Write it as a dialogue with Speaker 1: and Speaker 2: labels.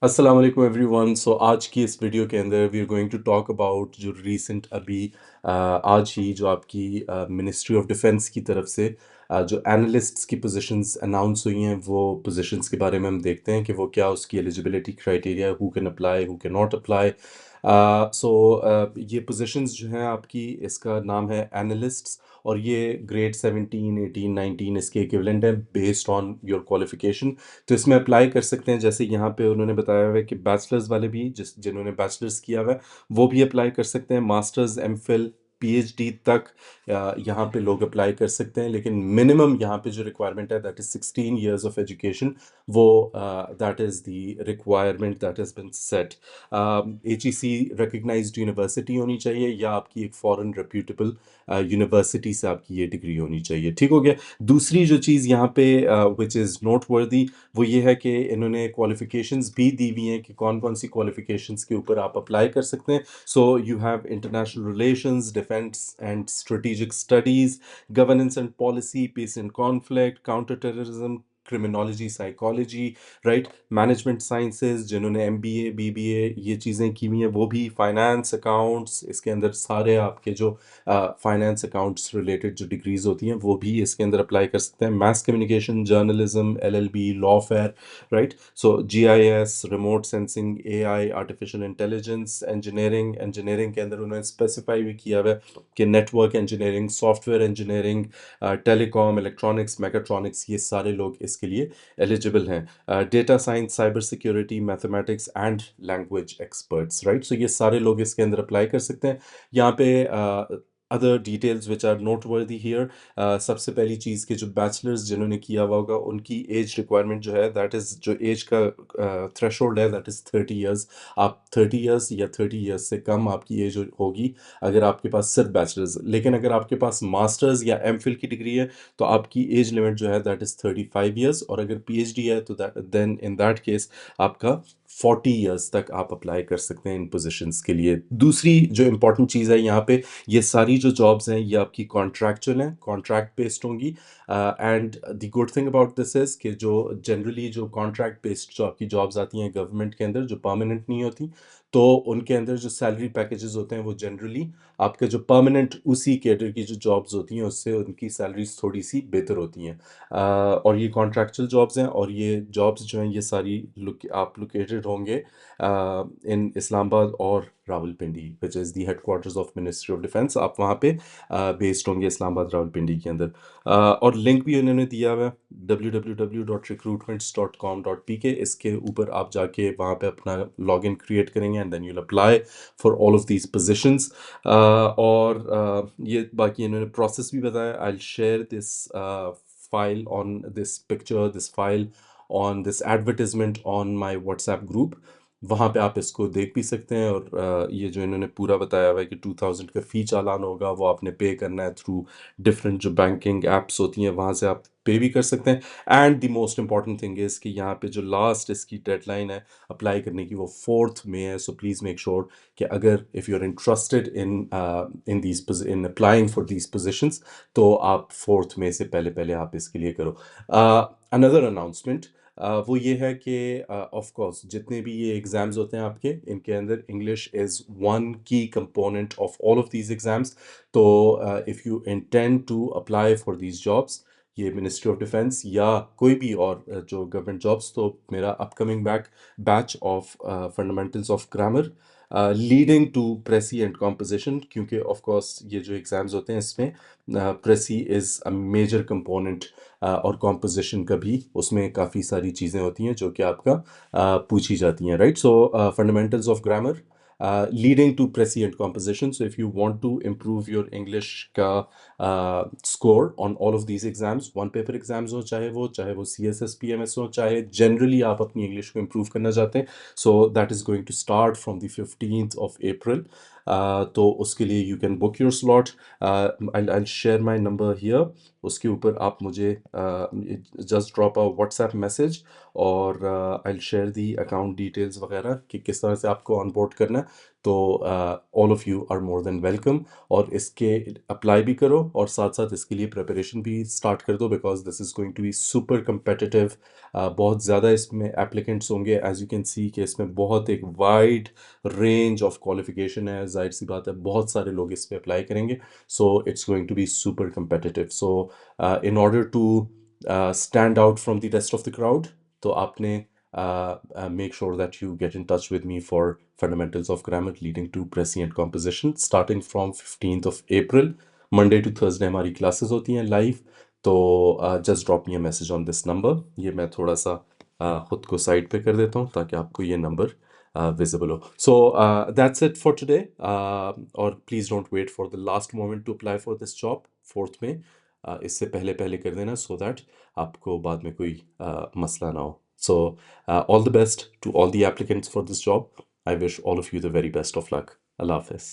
Speaker 1: अस्सलाम वालेकुम एवरीवन। सो आज की इस वीडियो के अंदर we are going to talk about जो रीसेंट अभी आज ही जो आपकी मिनिस्ट्री ऑफ डिफेंस की तरफ से जो एनालिस्ट्स की पोजीशंस अनाउंस हुई हैं, वो पोजीशंस के बारे में हम देखते हैं कि वो क्या उसकी eligibility criteria, who can apply who can not apply. So ये पोजीशंस जो हैं आपकी, इसका नाम है एनालिस्ट्स, और ये ग्रेड 17 18 19 इसके इक्विवेलेंट है बेस्ड ऑन योर क्वालिफिकेशन। तो इसमें अप्लाई कर सकते हैं। जैसे यहाँ पे उन्होंने बताया हुआ है कि बैचलर्स वाले भी, जिन्होंने बैचलर्स किया हुआ है वो भी अप्लाई कर सकते हैं। मास्टर्स, एमफिल, पीएचडी तक यहाँ पे लोग अप्लाई कर सकते हैं, लेकिन मिनिमम यहाँ पे जो रिक्वायरमेंट है that is 16 years of education. वो that is the requirement that has been set. HEC recognised university होनी चाहिए, या आपकी एक फॉरेन रेप्यूटेबल यूनिवर्सिटी से आपकी ये डिग्री होनी चाहिए। ठीक हो गया। दूसरी जो चीज़ यहाँ पे विच इज़ नोट वर्दी, वो ये है कि इन्होंने क्वालिफ़िकेशंस भी दी हुई हैं कि कौन कौन सी क्वालिफ़िकेशंस के ऊपर आप अप्लाई कर सकते हैं। So you have international relations, defence and strategic studies, governance and policy, peace and conflict, counter terrorism, criminology, psychology, right, management sciences, जिन्होंने एमबीए, बीबीए ये चीज़ें की हुई हैं वो भी, फाइनेंस, अकाउंट्स, इसके अंदर सारे आपके जो फाइनेंस अकाउंट्स रिलेटेड जो डिग्रीज होती हैं वो भी इसके अंदर अप्लाई कर सकते हैं। Mass communication, journalism, LLB, law fair, right. So GIS, remote sensing, AI, artificial intelligence, engineering के अंदर उन्होंने स्पेसिफाई भी किया हुआ है कि network engineering, software engineering, telecom, electronics, mechatronics, ये सारे लोग इसके लिए एलिजिबल हैं। Data science, cyber security, mathematics and language experts, right. So ये सारे लोग इसके अंदर अप्लाई कर सकते हैं। यहाँ पे other details which are noteworthy here, सबसे पहली चीज़ कि जो बैचलर्स जिन्होंने किया हुआ होगा उनकी एज रिक्वायरमेंट जो है दैट इज़, जो एज का थ्रेशोल्ड है दैट इज़ 30 ईयर्स। आप 30 ईयर्स या 30 ईयर्स से कम आपकी एज होगी अगर आपके पास सिर्फ बैचलर्स। लेकिन अगर आपके पास मास्टर्स या एमफिल की डिग्री है तो आपकी एज लिमिट जो है दैट इज़ 35 ईयर्स, और अगर पीएचडी है तो देन इन दैट केस आपका 40 ईयर्स तक आप अप्लाई कर सकते हैं इन पोजीशंस के लिए। दूसरी जो इंपॉर्टेंट चीज़ है यहाँ पे, ये सारी जो जॉब्स हैं ये आपकी कॉन्ट्रैक्चुअल हैं, कॉन्ट्रैक्ट बेस्ड होंगी। And the good thing about this is कि जो जनरली जो कॉन्ट्रैक्ट बेस्ड जो आपकी जॉब्स आती हैं गवर्नमेंट के अंदर, जो परमानेंट नहीं होती, तो उनके अंदर जो सैलरी पैकेजेस होते हैं वो जनरली आपके जो परमानेंट उसी कैडर की जो जॉब्स होती हैं उससे उनकी सैलरीज थोड़ी सी बेहतर होती हैं। और ये कॉन्ट्रैक्चुअल जॉब्स हैं, और ये जॉब्स जो हैं ये सारी आप लोकेटेड होंगे इन इस्लामाबाद और Rawalpindi, which is the headquarters of ministry of defence. आप वहाँ पे बेस्ड होंगे इस्लामाबाद रावलपिंडी के अंदर। और लिंक भी उन्होंने दिया हुआ है www.recruitments.com.pk। इसके ऊपर आप जाके वहाँ पे अपना लॉगिन क्रिएट करेंगे and then you'll apply for all of these positions. और ये बाकी इन्होंने प्रोसेस भी बताया। I share this file on this picture, this file on this advertisement on my WhatsApp group। वहाँ पे आप इसको देख भी सकते हैं। और ये जो इन्होंने पूरा बताया हुआ है कि 2000 का फ़ी चालान होगा, वो आपने पे करना है थ्रू डिफरेंट जो बैंकिंग एप्स होती हैं, वहाँ से आप पे भी कर सकते हैं। And the most important thing is कि यहाँ पे जो लास्ट इसकी डेडलाइन है अप्लाई करने की वो 4th मई है। सो प्लीज़ मेक श्योर कि अगर if you are interested in applying for these positions तो आप 4th मई से पहले पहले आप इसके लिए करो। अनदर अनाउंसमेंट वो ये है कि ऑफ कोर्स जितने भी ये एग्ज़ाम्स होते हैं आपके, इनके अंदर English is one key component of all of these exams. तो if you intend to apply for these jobs, ये मिनिस्ट्री ऑफ डिफेंस या कोई भी और जो गवर्नमेंट जॉब्स, तो मेरा upcoming batch of fundamentals of grammar leading to precis and composition, क्योंकि ऑफ कोर्स ये जो एग्ज़ाम्स होते हैं इसमें precis is a major component, और कॉम्पोजिशन का भी उसमें काफ़ी सारी चीज़ें होती हैं जो कि आपका पूछी जाती हैं, right. So fundamentals of grammar leading to precis and composition. So if you want to improve your English का score on all of these exams, one paper exams हो, चाहे वो C S S P M S हो, चाहे generally आप अपनी English को improve करना चाहते हैं, so that is going to start from the 15th of April। तो उसके लिए you can book your slot. I share my number here. उसके ऊपर आप मुझे just drop a WhatsApp message और I share the account details वगैरह कि किस तरह से आपको ऑनबोर्ड करना है। तो all of you are more than welcome, और इसके अप्लाई भी करो और साथ साथ इसके लिए प्रिपरेशन भी स्टार्ट कर दो, because this is going to be super competitive. बहुत ज़्यादा इसमें एप्लीकेंट्स होंगे, एज यू कैन सी कि इसमें बहुत एक वाइड रेंज ऑफ क्वालिफिकेशन है। जाहिर सी बात है बहुत सारे लोग इस पे अप्लाई करेंगे, so it's going to be super competitive. So in order to stand out from the rest of the crowd, तो आपने make sure that you get in touch with me for fundamentals of grammar leading to prescient composition starting from 15th of April, Monday to Thursday हमारी classes होती हैं live. तो just drop me a message on this number. ये मैं थोड़ा सा खुद को साइड पे कर देता हूँ ताकि आपको ये नंबर विजिबल हो। So that's it for today, और please don't wait for the last moment to apply for this job 4th में। इससे पहले पहले कर देना, सो दैट आपको बाद में कोई मसला ना हो। So, all the best to all the applicants for this job. I wish all of you the very best of luck. Allah Hafiz.